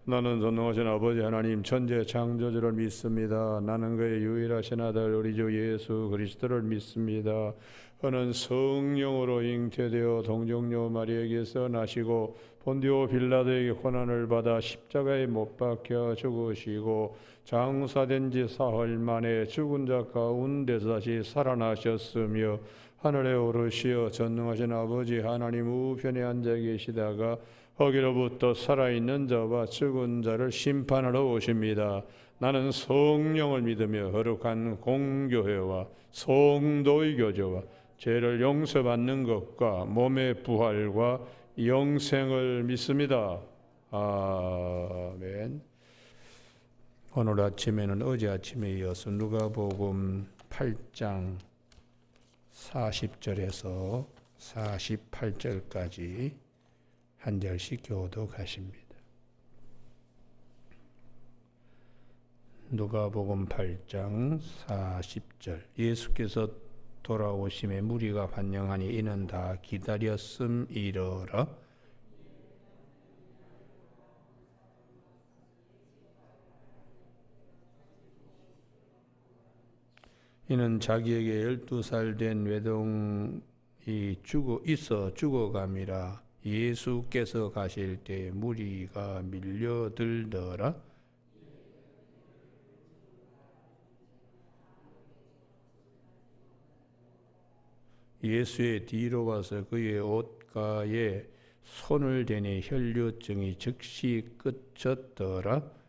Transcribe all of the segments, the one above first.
나는 전능하신 아버지 하나님 천재 창조주를 믿습니다. 나는 그의 유일하신 아들 우리 주 예수 그리스도를 믿습니다. 그는 성령으로 잉태되어 동정녀 마리에게서 나시고 본디오 빌라도에게 고난을 받아 십자가에 못 박혀 죽으시고 장사된 지 사흘 만에 죽은 자 가운데서 다시 살아나셨으며 하늘에 오르시어 전능하신 아버지 하나님 우편에 앉아 계시다가 거기로부터 살아있는 자와 죽은 자를 심판하러 오십니다. 나는 성령을 믿으며 거룩한 공교회와 성도의 교제와 죄를 용서받는 것과 몸의 부활과 영생을 믿습니다. 아멘. 오늘 아침에는 어제 아침에 이어서 누가복음 8장 40절에서 48절까지 한 절씩 교독하십니다. 누가복음 8장 40절 예수께서 돌아오심에 무리가 환영하니 이는 다 기다렸음이러라. 이는 자기에게 12살 된 외동이 죽어감이라. 예수께서 가실 때 무리가 밀려들더라. 예수의 뒤로 와서 그의 옷가에 손을 대니 혈류증이 즉시 끝졌더라.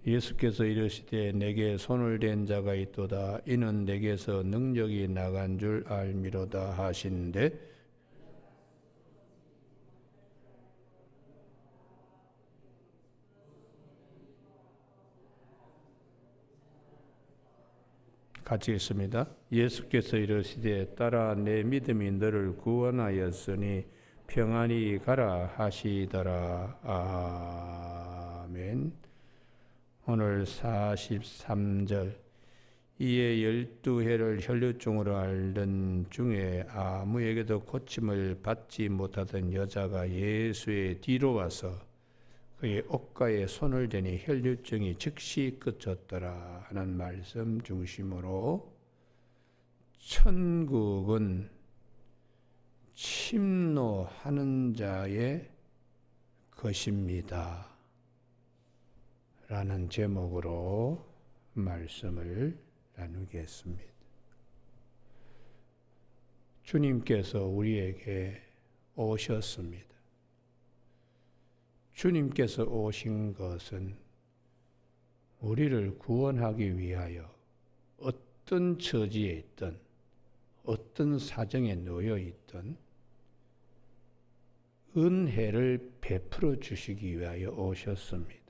예수께서 이르시되 내게 손을 댄 자가 있도다. 이는 내게서 능력이 나간 줄 알미로다 하신대. 같이 읽습니다. 예수께서 이르시되 따라 내 믿음이 너를 구원하였으니 평안히 가라 하시더라. 아멘. 오늘 43절 이에 12해를 혈류증으로 앓던 중에 아무에게도 고침을 받지 못하던 여자가 예수의 뒤로 와서 그의 옷가에 손을 대니 혈류증이 즉시 끝졌더라 하는 말씀 중심으로 천국은 침노하는 자의 것입니다 라는 제목으로 말씀을 나누겠습니다. 주님께서 우리에게 오셨습니다. 주님께서 오신 것은 우리를 구원하기 위하여 어떤 처지에 있든 어떤 사정에 놓여 있든 은혜를 베풀어 주시기 위하여 오셨습니다.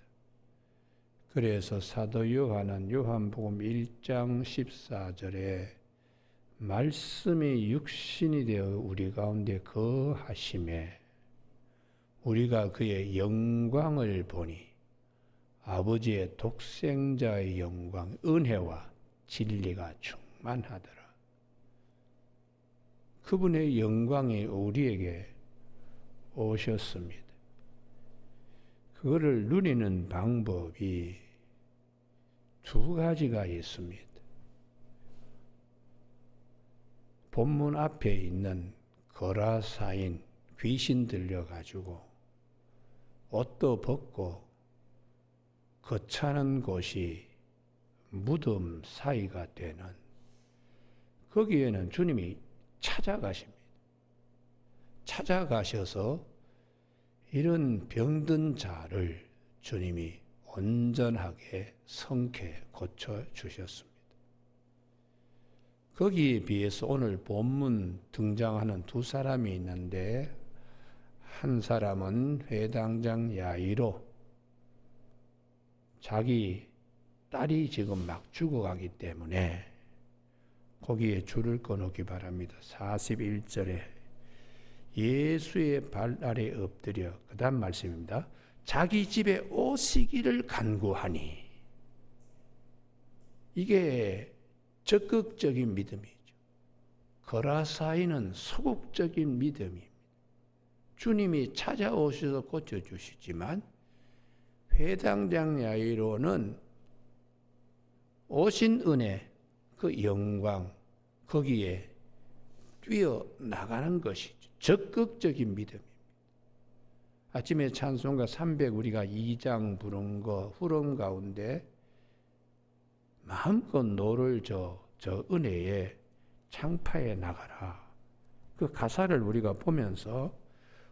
그래서 사도 요한은 요한복음 1장 14절에 말씀이 육신이 되어 우리 가운데 거하심에 우리가 그의 영광을 보니 아버지의 독생자의 영광, 은혜와 진리가 충만하더라. 그분의 영광이 우리에게 오셨습니다. 그거를 누리는 방법이 두 가지가 있습니다. 본문 앞에 있는 거라사인 귀신 들려가지고 옷도 벗고 거차는 곳이 무덤 사이가 되는 거기에는 주님이 찾아가십니다. 찾아가셔서 이런 병든 자를 주님이 온전하게 성케 고쳐주셨습니다. 거기에 비해서 오늘 본문 등장하는 두 사람이 있는데 한 사람은 회당장 야이로 자기 딸이 지금 막 죽어가기 때문에 거기에 줄을 꺼놓기 바랍니다. 41절에 예수의 발 아래 엎드려 그 다음 말씀입니다. 자기 집에 오시기를 간구하니 이게 적극적인 믿음이죠. 거라사이는 소극적인 믿음입니다. 주님이 찾아오셔서 고쳐주시지만 회당장 야이로는 오신 은혜, 그 영광, 거기에 뛰어나가는 것이죠. 적극적인 믿음입니다. 아침에 찬송가 300 우리가 2장 부른 거 후렴 가운데 마음껏 노를 저 은혜에 창파에 나가라. 그 가사를 우리가 보면서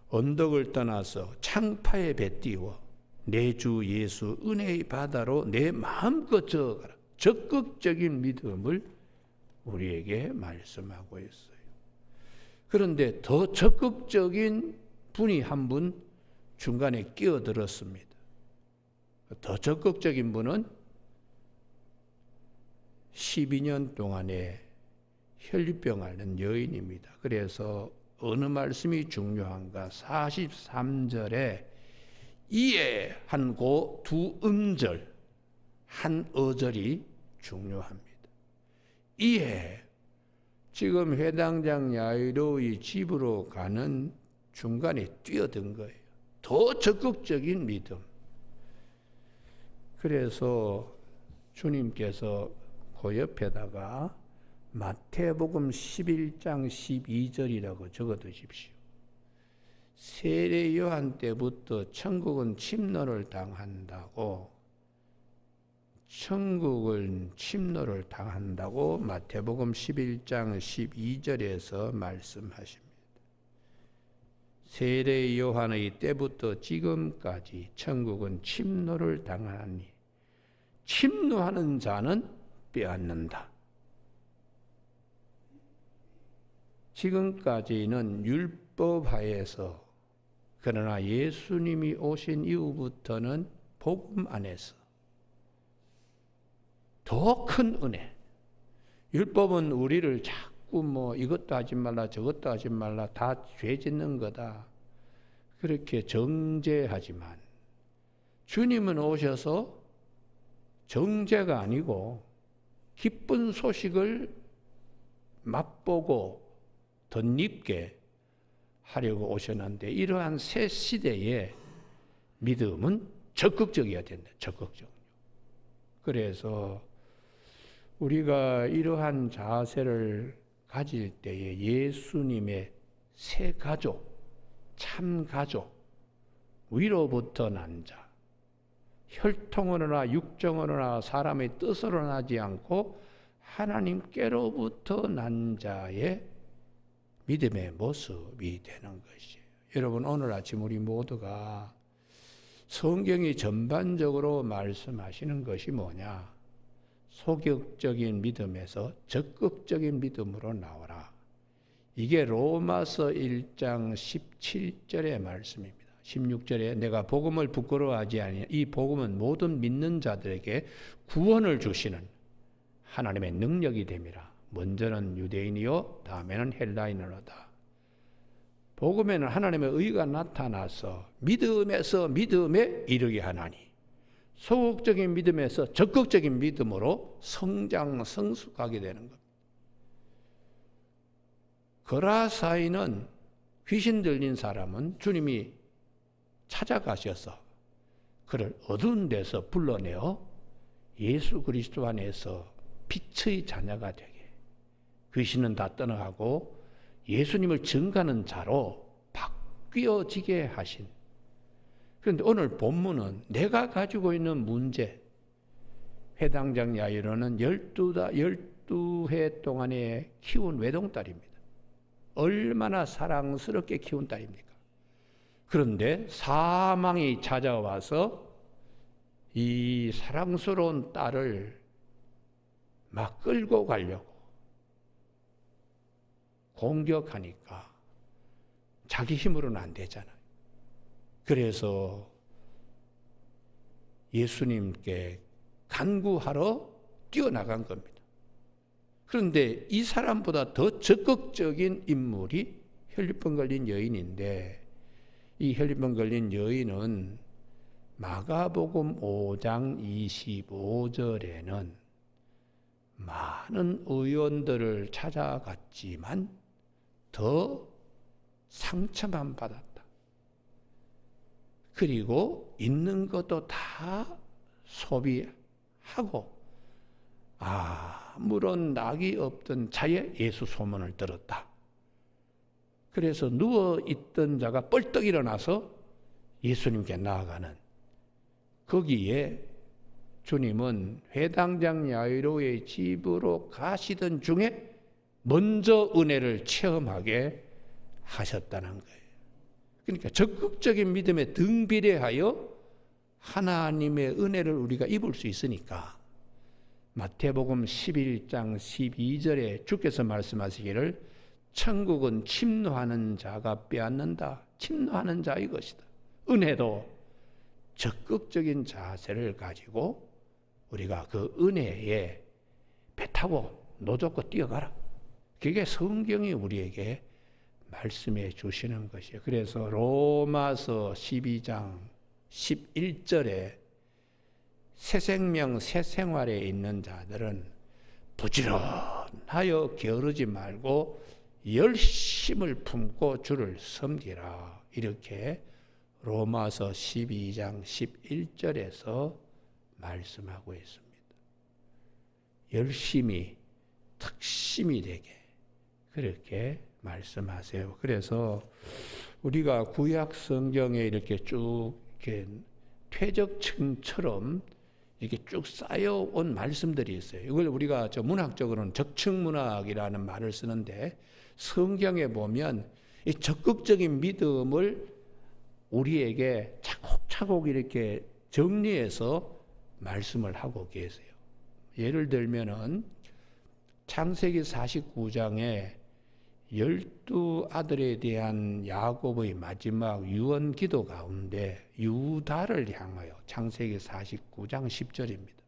언덕을 떠나서 창파에 뱉띄워 내 주 예수 은혜의 바다로 내 마음껏 저어가라. 적극적인 믿음을 우리에게 말씀하고 있어요. 그런데 더 적극적인 분이 한 분 중간에 끼어들었습니다. 더 적극적인 분은 12년 동안에 혈류병 앓는 여인입니다. 그래서 어느 말씀이 중요한가? 43절에 이에 한고 두 음절 한 어절이 중요합니다. 이에 지금 회당장 야이로의 집으로 가는 중간에 뛰어든 거예요. 더 적극적인 믿음. 그래서 주님께서 그 옆에다가 마태복음 11장 12절이라고 적어두십시오. 세례 요한 때부터 천국은 침노를 당한다고 마태복음 11장 12절에서 말씀하십니다. 세례 요한의 때부터 지금까지 천국은 침노를 당하니 침노하는 자는 빼앗는다. 지금까지는 율법하에서, 그러나 예수님이 오신 이후부터는 복음 안에서 더 큰 은혜. 율법은 우리를 자꾸 이것도 하지 말라 저것도 하지 말라 다 죄 짓는 거다 그렇게 정죄하지만, 주님은 오셔서 정죄가 아니고 기쁜 소식을 맛보고 덧입게 하려고 오셨는데, 이러한 새 시대의 믿음은 적극적이어야 된다. 적극적. 그래서 우리가 이러한 자세를 가질 때에 예수님의 새 가족, 참 가족, 위로부터 난 자, 혈통으로나 육정으로나 사람의 뜻으로 나지 않고 하나님께로부터 난 자의 믿음의 모습이 되는 것이에요. 여러분, 오늘 아침 우리 모두가 성경이 전반적으로 말씀하시는 것이 뭐냐? 소극적인 믿음에서 적극적인 믿음으로 나오라. 이게 로마서 1장 17절의 말씀입니다. 16절에 내가 복음을 부끄러워하지 아니하니 이 복음은 모든 믿는 자들에게 구원을 주시는 하나님의 능력이 됨이라. 먼저는 유대인이요 다음에는 헬라인이로다. 복음에는 하나님의 의가 나타나서 믿음에서 믿음에 이르게 하나니, 소극적인 믿음에서 적극적인 믿음으로 성장 성숙하게 되는 겁니다. 거라사이는 귀신 들린 사람은 주님이 찾아가셔서 그를 어두운 데서 불러내어 예수 그리스도 안에서 빛의 자녀가 되게, 귀신은 다 떠나가고 예수님을 증거하는 자로 바뀌어지게 하신. 그런데 오늘 본문은 내가 가지고 있는 문제, 회당장 야이로는 12해 동안에 키운 외동딸입니다. 얼마나 사랑스럽게 키운 딸입니까? 그런데 사망이 찾아와서 이 사랑스러운 딸을 막 끌고 가려고 공격하니까 자기 힘으로는 안 되잖아요. 그래서 예수님께 간구하러 뛰어나간 겁니다. 그런데 이 사람보다 더 적극적인 인물이 혈류병 걸린 여인인데, 이 혈류병 걸린 여인은 마가복음 5장 25절에는 많은 의원들을 찾아갔지만 더 상처만 받았다. 그리고 있는 것도 다 소비하고 아무런 낙이 없던 자에 예수 소문을 들었다. 그래서 누워있던 자가 벌떡 일어나서 예수님께 나아가는, 거기에 주님은 회당장 야이로의 집으로 가시던 중에 먼저 은혜를 체험하게 하셨다는 거예요. 그러니까 적극적인 믿음에 등비례하여 하나님의 은혜를 우리가 입을 수 있으니까 마태복음 11장 12절에 주께서 말씀하시기를 천국은 침노하는 자가 빼앗는다. 침노하는 자의 것이다. 은혜도 적극적인 자세를 가지고 우리가 그 은혜에 배 타고 노젓고 뛰어가라. 그게 성경이 우리에게 말씀해 주시는 것이에요. 그래서 로마서 12장 11절에 새 생명 새 생활에 있는 자들은 부지런하여 게으르지 말고 열심을 품고 주를 섬기라. 이렇게 로마서 12장 11절에서 말씀하고 있습니다. 열심히 특심이 되게 그렇게 말씀하세요. 그래서 우리가 구약 성경에 이렇게 쭉 이렇게 퇴적층처럼 이렇게 쭉 쌓여온 말씀들이 있어요. 이걸 우리가 문학적으로는 적층문학이라는 말을 쓰는데, 성경에 보면 이 적극적인 믿음을 우리에게 차곡차곡 이렇게 정리해서 말씀을 하고 계세요. 예를 들면은 창세기 49장에 12아들에 대한 야곱의 마지막 유언 기도 가운데 유다를 향하여 창세기 49장 10절입니다.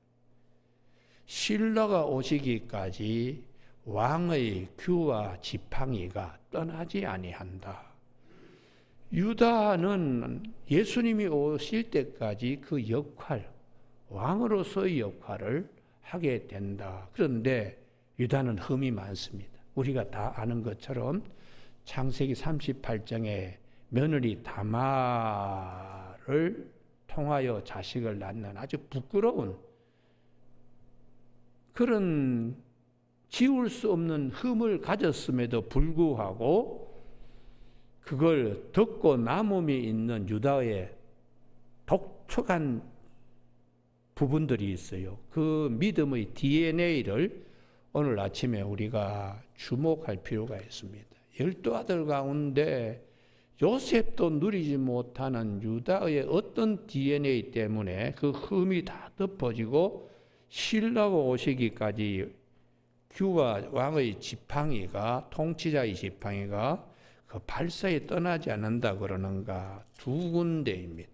신라가 오시기까지 왕의 규와 지팡이가 떠나지 아니한다. 유다는 예수님이 오실 때까지 그 역할, 왕으로서의 역할을 하게 된다. 그런데 유다는 흠이 많습니다. 우리가 다 아는 것처럼 창세기 38장에 며느리 다말을 통하여 자식을 낳는 아주 부끄러운 그런 지울 수 없는 흠을 가졌음에도 불구하고 그걸 덮고 남음이 있는 유다의 독특한 부분들이 있어요. 그 믿음의 DNA를 오늘 아침에 우리가 주목할 필요가 있습니다. 12아들 가운데 요셉도 누리지 못하는 유다의 어떤 DNA 때문에 그 흠이 다 덮어지고 신라가 오시기까지 규와 왕의 지팡이가, 통치자의 지팡이가 그 발사에 떠나지 않는다 그러는가? 두 군데입니다.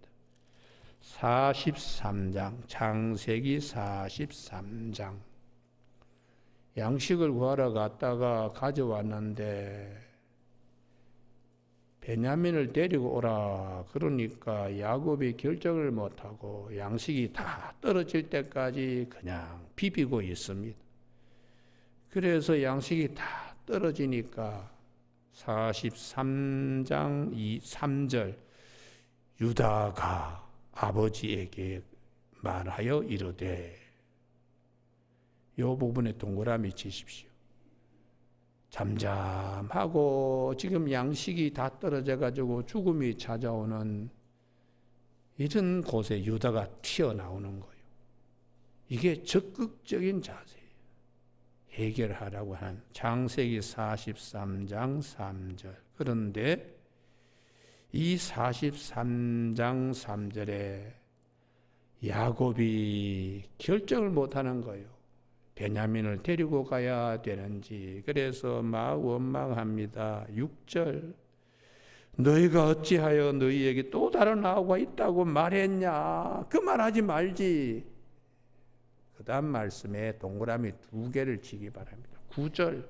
43장, 창세기 43장. 양식을 구하러 갔다가 가져왔는데 베냐민을 데리고 오라 그러니까 야곱이 결정을 못하고 양식이 다 떨어질 때까지 그냥 비비고 있습니다. 그래서 양식이 다 떨어지니까 43장 3절 유다가 아버지에게 말하여 이르되, 이 부분에 동그라미 치십시오. 잠잠하고 지금 양식이 다 떨어져 가지고 죽음이 찾아오는 이런 곳에 유다가 튀어나오는 거예요. 이게 적극적인 자세예요. 해결하라고 하는 창세기 43장 3절. 그런데 이 43장 3절에 야곱이 결정을 못하는 거예요. 베냐민을 데리고 가야 되는지. 그래서 막 원망합니다. 6절. 너희가 어찌하여 너희에게 또 다른 아우가 있다고 말했냐? 그 말하지 말지. 그 다음 말씀에 동그라미 2개를 치기 바랍니다. 9절.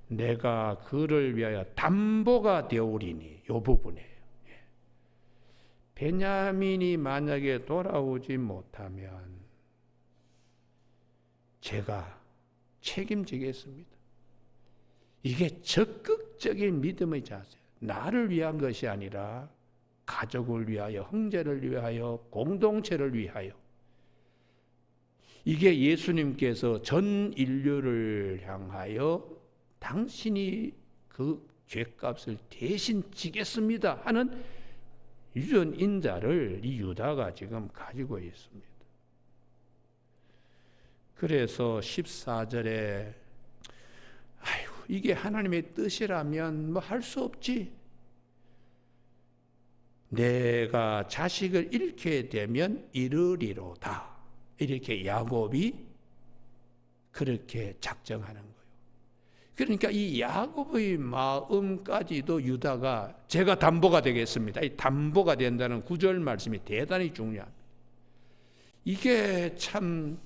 내가 그를 위하여 담보가 되오리니. 이 부분이에요. 베냐민이 만약에 돌아오지 못하면 제가 책임지겠습니다. 이게 적극적인 믿음의 자세. 나를 위한 것이 아니라 가족을 위하여, 형제를 위하여, 공동체를 위하여. 이게 예수님께서 전 인류를 향하여 당신이 그 죄값을 대신 지겠습니다 하는 이런 인자를 이 유다가 지금 가지고 있습니다. 그래서 14절에 아이고 이게 하나님의 뜻이라면 뭐 할 수 없지. 내가 자식을 잃게 되면 이르리로다. 이렇게 야곱이 그렇게 작정하는 거예요. 그러니까 이 야곱의 마음까지도 유다가 제가 담보가 되겠습니다. 이 담보가 된다는 구절 말씀이 대단히 중요합니다. 이게 참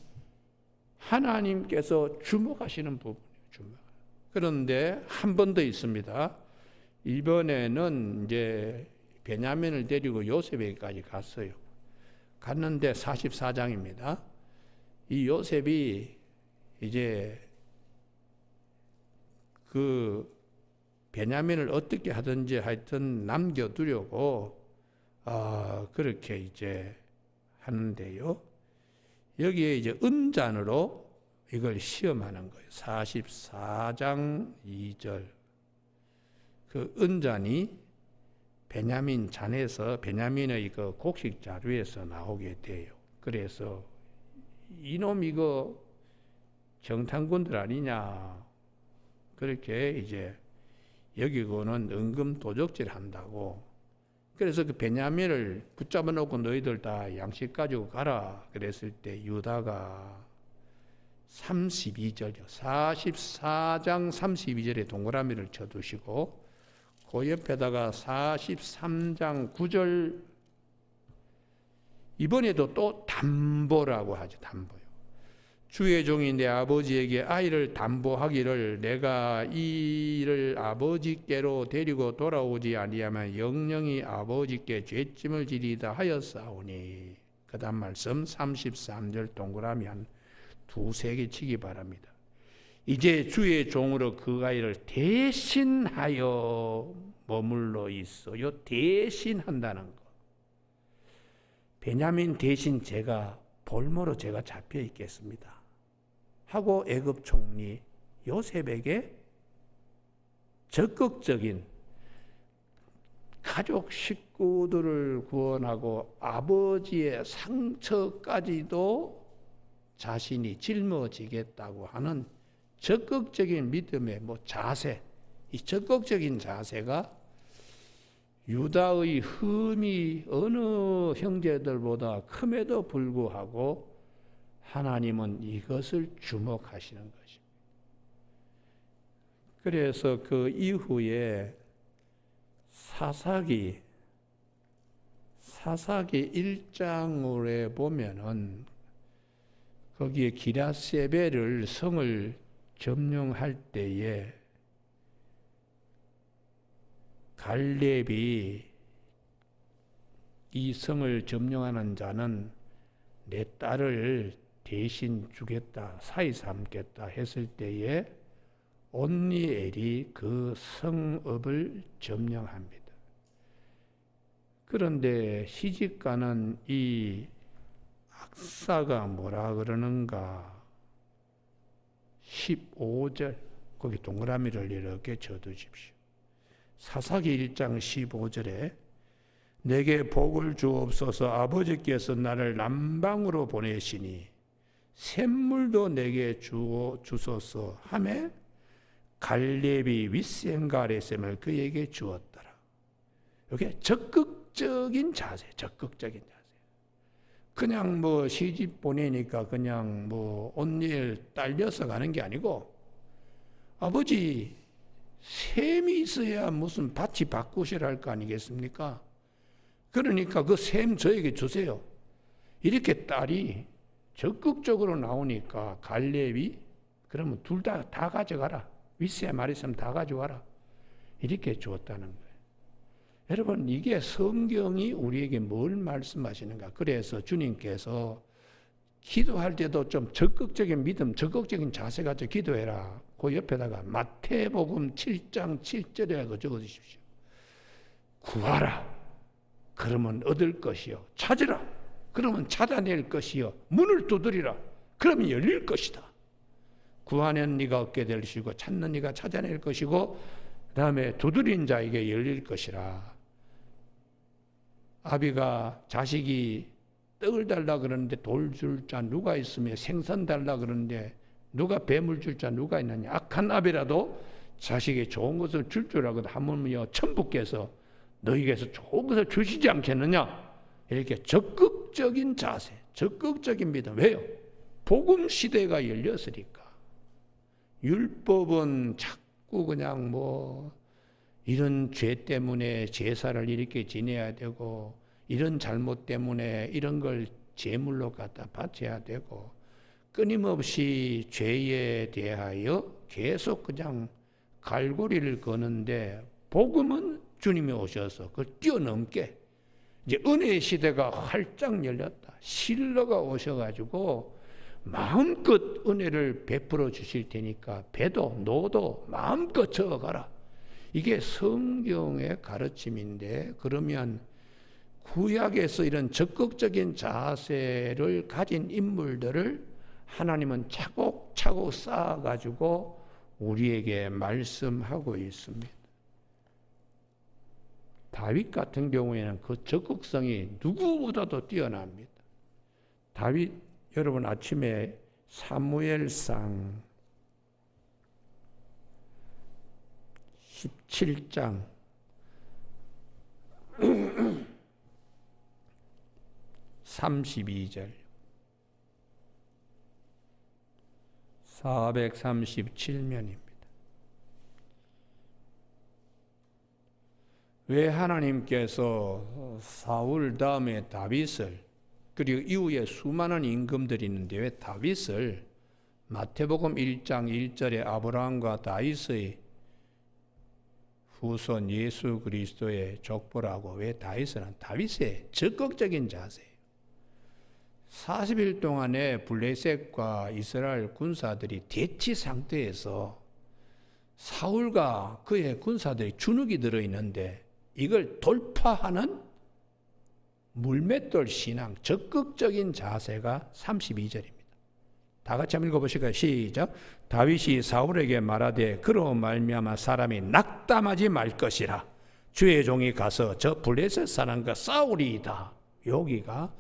하나님께서 주목하시는 부분이에요. 그런데 한 번 더 있습니다. 이번에는 이제 베냐민을 데리고 요셉에게까지 갔어요. 갔는데 44장입니다. 이 요셉이 이제 그 베냐민을 어떻게 하든지 하여튼 남겨두려고 그렇게 이제 하는데요. 여기에 이제 은잔으로 이걸 시험하는 거예요. 44장 2절. 그 은잔이 베냐민 잔에서 베냐민의 그 곡식 자루에서 나오게 돼요. 그래서 이놈 이거 정탐꾼들 아니냐 그렇게 이제 여기고는 은금 도적질 한다고. 그래서 그 베냐민을 붙잡아 놓고 너희들 다 양식 가지고 가라 그랬을 때 유다가 32절이요. 44장 32절에 동그라미를 쳐두시고 그 옆에다가 43장 9절 이번에도 또 담보라고 하죠. 담보요. 주의 종이 내 아버지에게 아이를 담보하기를 내가 이를 아버지께로 데리고 돌아오지 아니하면 영영이 아버지께 죄짐을 지리다 하였사오니. 그 다음 말씀 33절 동그라미 한 두세 개 치기 바랍니다. 이제 주의 종으로 그 아이를 대신하여 머물러 있어요. 대신한다는 거. 베냐민 대신 제가 볼모로 제가 잡혀 있겠습니다 하고 애굽 총리 요셉에게 적극적인 가족 식구들을 구원하고 아버지의 상처까지도 자신이 짊어지겠다고 하는 적극적인 믿음의 자세, 이 적극적인 자세가 유다의 흠이 어느 형제들보다 큼에도 불구하고 하나님은 이것을 주목하시는 것입니다. 그래서 그 이후에 사사기 1장에 보면은 거기에 기랴세벨을 성을 점령할 때에 갈렙이 이 성을 점령하는 자는 내 딸을 대신 주겠다, 사이 삼겠다 했을 때에 온니엘이 그 성읍을 점령합니다. 그런데 시집가는 이 악사가 뭐라 그러는가? 15절 거기 동그라미를 이렇게 쳐두십시오. 사사기 1장 15절에 내게 복을 주옵소서 아버지께서 나를 남방으로 보내시니 샘물도 내게 주소서 하매 갈렙이 윗생갈의 샘을 그에게 주었더라. 이게 적극적인 자세, 적극적인 자세. 그냥 시집 보내니까 그냥 온일 딸려서 가는 게 아니고 아버지 샘이 있어야 무슨 밭이 바꾸시랄 거 아니겠습니까? 그러니까 그 샘 저에게 주세요. 이렇게 딸이 적극적으로 나오니까 갈렙이 그러면 둘 다 가져가라. 윗샘 아랫샘 다 가져와라. 이렇게 주었다는 거예요. 여러분 이게 성경이 우리에게 뭘 말씀하시는가? 그래서 주님께서 기도할 때도 좀 적극적인 믿음, 적극적인 자세 가지고 기도해라. 그 옆에다가 마태복음 7장 7절에 적어 주십시오. 구하라. 그러면 얻을 것이요. 찾으라. 그러면 찾아낼 것이요. 문을 두드리라. 그러면 열릴 것이다. 구하는 네가 얻게 될 것이고 찾는 네가 찾아낼 것이고 그다음에 두드린 자에게 열릴 것이라. 아비가 자식이 떡을 달라 그러는데 돌 줄 자 누가 있으며 생선 달라 그러는데 누가 뱀을 줄 자 누가 있느냐. 악한 아비라도 자식이 좋은 것을 줄 줄 알거든. 하물며 천부께서 너희에게서 좋은 것을 주시지 않겠느냐. 이렇게 적극적인 자세, 적극적인 믿음. 왜요? 복음 시대가 열렸으니까. 율법은 자꾸 그냥 이런 죄 때문에 제사를 이렇게 지내야 되고 이런 잘못 때문에 이런 걸 제물로 갖다 바쳐야 되고 끊임없이 죄에 대하여 계속 그냥 갈고리를 거는데 복음은 주님이 오셔서 그걸 뛰어넘게 이제 은혜의 시대가 활짝 열렸다. 신뢰가 오셔가지고 마음껏 은혜를 베풀어 주실 테니까 배도 노도 마음껏 저어가라. 이게 성경의 가르침인데 그러면 구약에서 이런 적극적인 자세를 가진 인물들을 하나님은 차곡차곡 쌓아가지고 우리에게 말씀하고 있습니다. 다윗 같은 경우에는 그 적극성이 누구보다도 뛰어납니다. 다윗 여러분 아침에 사무엘상 17장 32절 437면입니다. 왜 하나님께서 사울 다음에 다윗을 그리고 이후에 수많은 임금들이 있는데 왜 다윗을 마태복음 1장 1절에 아브라함과 다윗의 후손 예수 그리스도의 족보라고 왜 다윗의 적극적인 자세예요. 40일 동안에 블레셋과 이스라엘 군사들이 대치 상태에서 사울과 그의 군사들이 주눅이 들어있는데 이걸 돌파하는 물맷돌 신앙, 적극적인 자세가 32절입니다. 다 같이 한번 읽어보실까요? 시작. 다윗이 사울에게 말하되 그로 말미암아 사람이 낙담하지 말 것이라. 주의 종이 가서 저 블레셋 사람과 싸우리이다. 여기가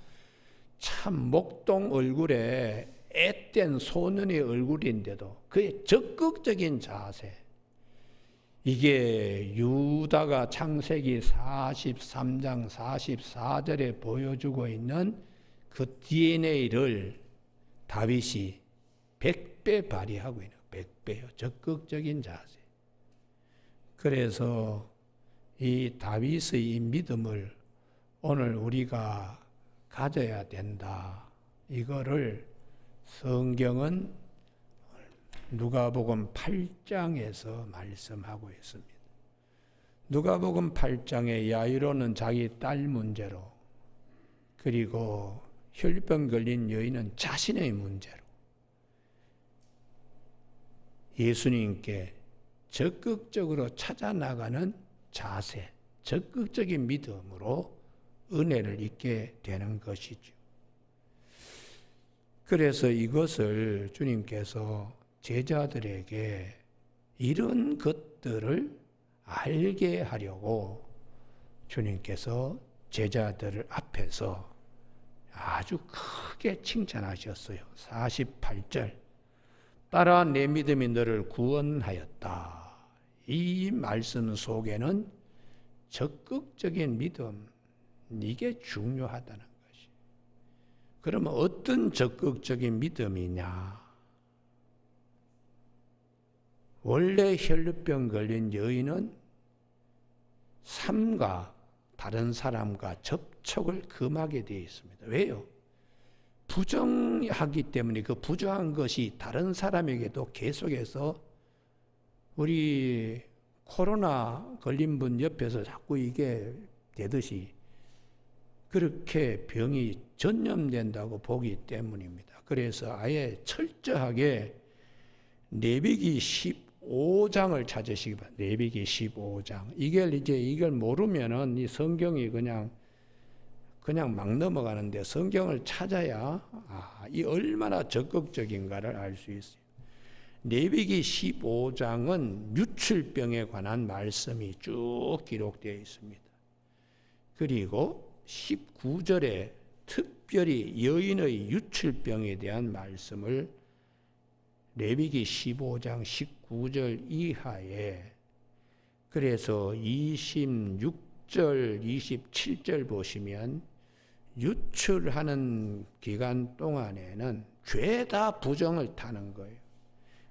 참 목동 얼굴에 앳된 소년의 얼굴인데도 그의 적극적인 자세. 이게 유다가 창세기 43장 44절에 보여주고 있는 그 DNA를 다윗이 100배 발휘하고 있는 100배요. 적극적인 자세. 그래서 이 다윗의 이 믿음을 오늘 우리가 가져야 된다. 이거를 성경은 누가복음 8장에서 말씀하고 있습니다. 누가복음 8장에 야이로는 자기 딸 문제로 그리고 혈병 걸린 여인은 자신의 문제로 예수님께 적극적으로 찾아나가는 자세, 적극적인 믿음으로 은혜를 입게 되는 것이죠. 그래서 이것을 주님께서 제자들에게 이런 것들을 알게 하려고 주님께서 제자들 앞에서 아주 크게 칭찬하셨어요. 48절 따라 내 믿음이 너를 구원하였다. 이 말씀 속에는 적극적인 믿음 이게 중요하다는 것이. 그러면 어떤 적극적인 믿음이냐? 원래 혈루병 걸린 여인은 삶과 다른 사람과 접촉을 금하게 되어 있습니다. 왜요? 부정하기 때문에 그 부정한 것이 다른 사람에게도 계속해서 우리 코로나 걸린 분 옆에서 자꾸 이게 되듯이 그렇게 병이 전염된다고 보기 때문입니다. 그래서 아예 철저하게 레위기 15장을 찾으시기 바랍니다. 레위기 15장. 이걸 모르면은 이 성경이 그냥 막 넘어가는데 성경을 찾아야 이 얼마나 적극적인가를 알 수 있어요. 레위기 15장은 유출병에 관한 말씀이 쭉 기록되어 있습니다. 그리고 19절에 특별히 여인의 유출병에 대한 말씀을 레위기 15장 19절 이하에, 그래서 26절, 27절 보시면 유출하는 기간 동안에는 죄다 부정을 타는 거예요.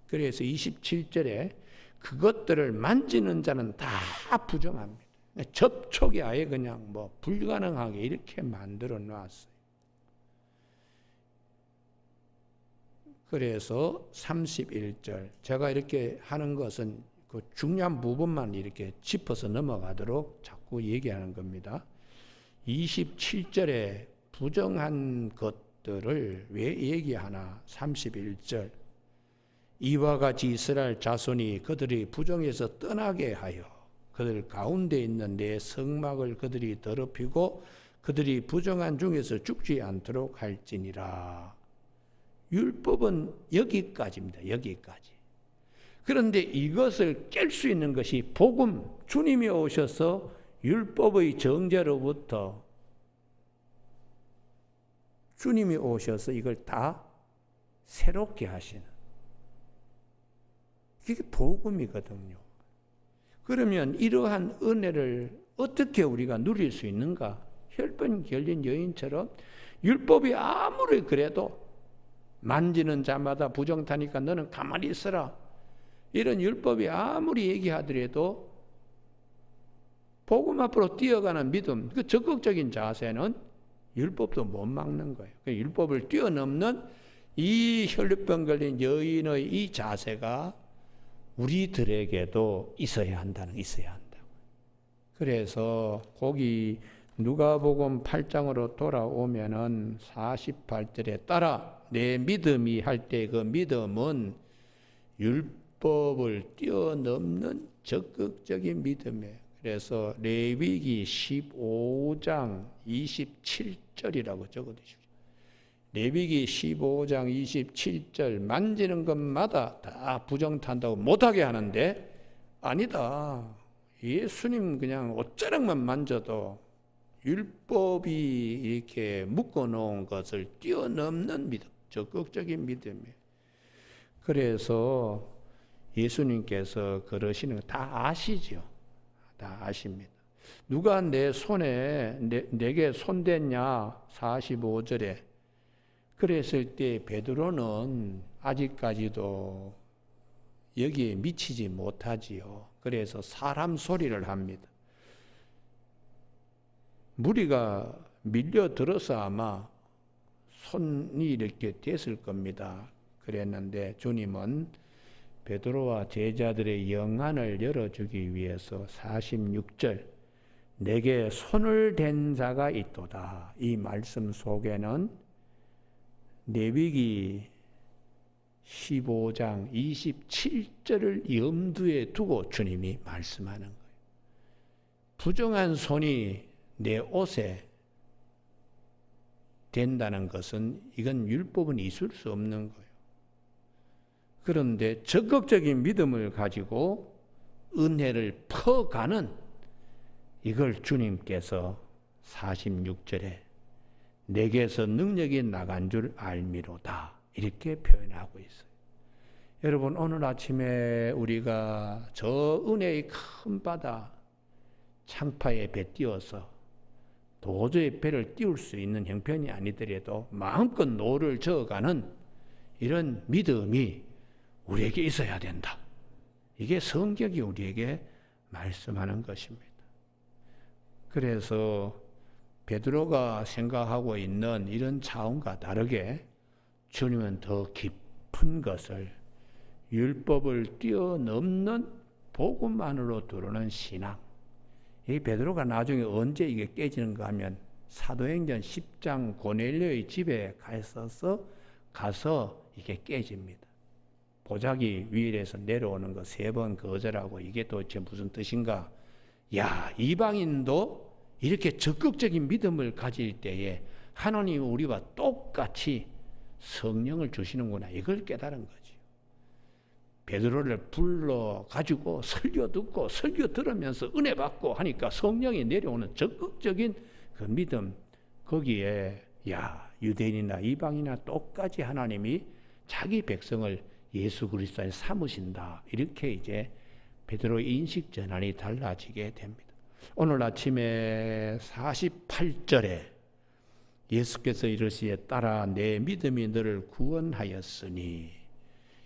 그래서 27절에 그것들을 만지는 자는 다 부정합니다. 접촉이 아예 그냥 불가능하게 이렇게 만들어 놨어요. 그래서 31절, 제가 이렇게 하는 것은 그 중요한 부분만 이렇게 짚어서 넘어가도록 자꾸 얘기하는 겁니다. 27절에 부정한 것들을 왜 얘기하나? 31절, 이와 같이 이스라엘 자손이 그들이 부정해서 떠나게 하여 그들 가운데 있는 내 성막을 그들이 더럽히고 그들이 부정한 중에서 죽지 않도록 할지니라. 율법은 여기까지입니다. 여기까지. 그런데 이것을 깰 수 있는 것이 복음, 주님이 오셔서 율법의 정죄로부터 주님이 오셔서 이걸 다 새롭게 하시는, 그게 복음이거든요. 그러면 이러한 은혜를 어떻게 우리가 누릴 수 있는가? 혈병 걸린 여인처럼 율법이 아무리 그래도 만지는 자마다 부정타니까 너는 가만히 있어라, 이런 율법이 아무리 얘기하더라도 복음 앞으로 뛰어가는 믿음, 그 적극적인 자세는 율법도 못 막는 거예요. 율법을 뛰어넘는 이 혈병 걸린 여인의 이 자세가 우리들에게도 있어야 한다. 그래서 거기 누가복음 8장으로 돌아오면은 48절에 따라 내 믿음이 할 때 그 믿음은 율법을 뛰어넘는 적극적인 믿음이에요. 그래서 레위기 15장 27절이라고 적어두십시오. 레위기 15장 27절, 만지는 것마다 다 부정탄다고 못하게 하는데 아니다. 예수님 그냥 옷자락만 만져도 율법이 이렇게 묶어놓은 것을 뛰어넘는 믿음, 적극적인 믿음이에요. 그래서 예수님께서 그러시는 거 다 아시죠? 다 아십니다. 누가 내 손에 내게 손댔냐? 45절에 그랬을 때 베드로는 아직까지도 여기에 미치지 못하지요. 그래서 사람 소리를 합니다. 무리가 밀려들어서 아마 손이 이렇게 됐을 겁니다. 그랬는데 주님은 베드로와 제자들의 영안을 열어주기 위해서 46절, 내게 손을 댄 자가 있도다. 이 말씀 속에는 레위기 15장 27절을 염두에 두고 주님이 말씀하는 거예요. 부정한 손이 내 옷에 된다는 것은 이건 율법은 있을 수 없는 거예요. 그런데 적극적인 믿음을 가지고 은혜를 퍼가는, 이걸 주님께서 46절에 내게서 능력이 나간 줄 알미로다, 이렇게 표현하고 있어요. 여러분, 오늘 아침에 우리가 저 은혜의 큰 바다 창파에 배 띄워서 도저히 배를 띄울 수 있는 형편이 아니더라도 마음껏 노를 저어가는 이런 믿음이 우리에게 있어야 된다. 이게 성경이 우리에게 말씀하는 것입니다. 그래서 베드로가 생각하고 있는 이런 차원과 다르게 주님은 더 깊은 것을, 율법을 뛰어넘는 복음만으로 들어오는 신앙, 이 베드로가 나중에 언제 이게 깨지는가 하면 사도행전 10장 고넬료의 집에 가 있어서 가서 이게 깨집니다. 보자기 위에서 내려오는 거 3번 거절하고 이게 도대체 무슨 뜻인가? 야, 이방인도 이렇게 적극적인 믿음을 가질 때에 하나님이 우리와 똑같이 성령을 주시는구나. 이걸 깨달은 거지. 베드로를 불러 가지고 설교 듣고 설교 들으면서 은혜 받고 하니까 성령이 내려오는 적극적인 그 믿음, 거기에 야, 유대인이나 이방이나 똑같이 하나님이 자기 백성을 예수 그리스도 안에 삼으신다. 이렇게 이제 베드로의 인식 전환이 달라지게 됩니다. 오늘 아침에 48절에 예수께서 이르시되 따라 내 믿음이 너를 구원하였으니,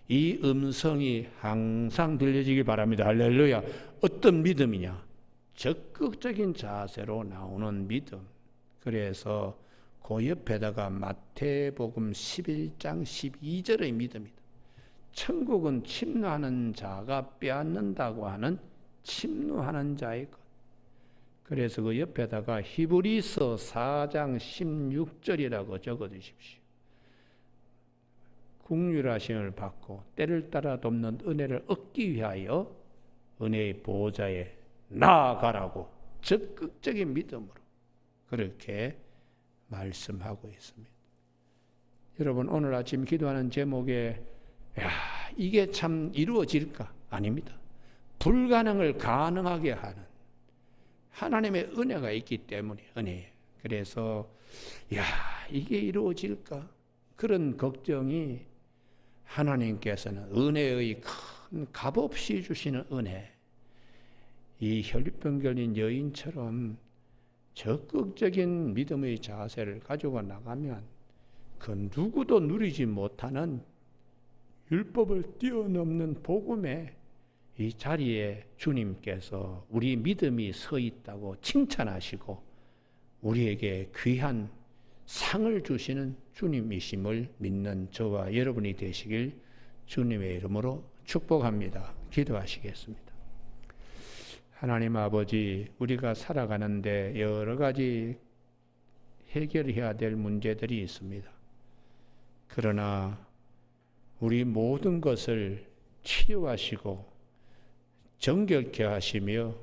이 음성이 항상 들려지길 바랍니다. 할렐루야. 어떤 믿음이냐? 적극적인 자세로 나오는 믿음. 그래서 그 옆에다가 마태복음 11장 12절의 믿음이다. 천국은 침노하는 자가 빼앗는다고 하는 침노하는 자의 것. 그래서 그 옆에다가 히브리서 4장 16절이라고 적어 주십시오. 긍휼하심을 받고 때를 따라 돕는 은혜를 얻기 위하여 은혜의 보호자에 나아가라고 적극적인 믿음으로 그렇게 말씀하고 있습니다. 여러분, 오늘 아침 기도하는 제목에 야, 이게 참 이루어질까? 아닙니다. 불가능을 가능하게 하는 하나님의 은혜가 있기 때문에 은혜. 그래서 야, 이게 이루어질까? 그런 걱정이 하나님께서는 은혜의 큰 값없이 주시는 은혜, 이 혈류병 걸린 여인처럼 적극적인 믿음의 자세를 가지고 나가면 그 누구도 누리지 못하는 율법을 뛰어넘는 복음의 이 자리에 주님께서 우리 믿음이 서 있다고 칭찬하시고 우리에게 귀한 상을 주시는 주님이심을 믿는 저와 여러분이 되시길 주님의 이름으로 축복합니다. 기도하시겠습니다. 하나님 아버지, 우리가 살아가는데 여러 가지 해결해야 될 문제들이 있습니다. 그러나 우리 모든 것을 치료하시고 정결케 하시며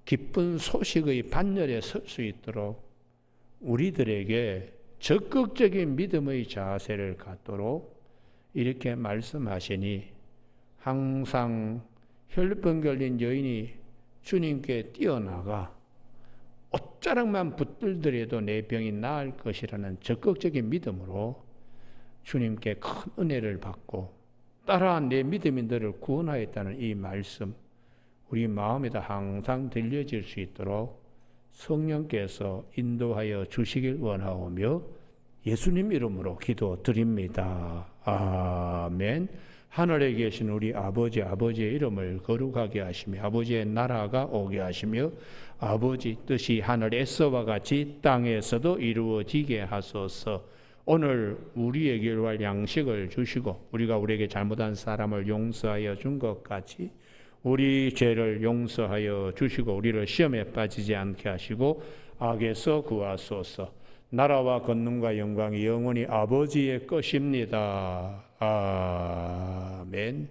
기쁜 소식의 반열에 설 수 있도록 우리들에게 적극적인 믿음의 자세를 갖도록 이렇게 말씀하시니, 항상 혈류병 걸린 여인이 주님께 뛰어나가 옷자락만 붙들더라도 내 병이 나을 것이라는 적극적인 믿음으로 주님께 큰 은혜를 받고 따라한 내 믿음이 너를 구원하였다는 이 말씀, 우리 마음에다 항상 들려질 수 있도록 성령께서 인도하여 주시길 원하오며 예수님 이름으로 기도드립니다. 아멘. 하늘에 계신 우리 아버지의 이름을 거룩하게 하시며 아버지의 나라가 오게 하시며 아버지 뜻이 하늘에서와 같이 땅에서도 이루어지게 하소서. 오늘 우리에게 일할 양식을 주시고 우리가 우리에게 잘못한 사람을 용서하여 준 것 같이 우리 죄를 용서하여 주시고 우리를 시험에 빠지지 않게 하시고 악에서 구하소서. 나라와 권능과 영광이 영원히 아버지의 것입니다. 아멘.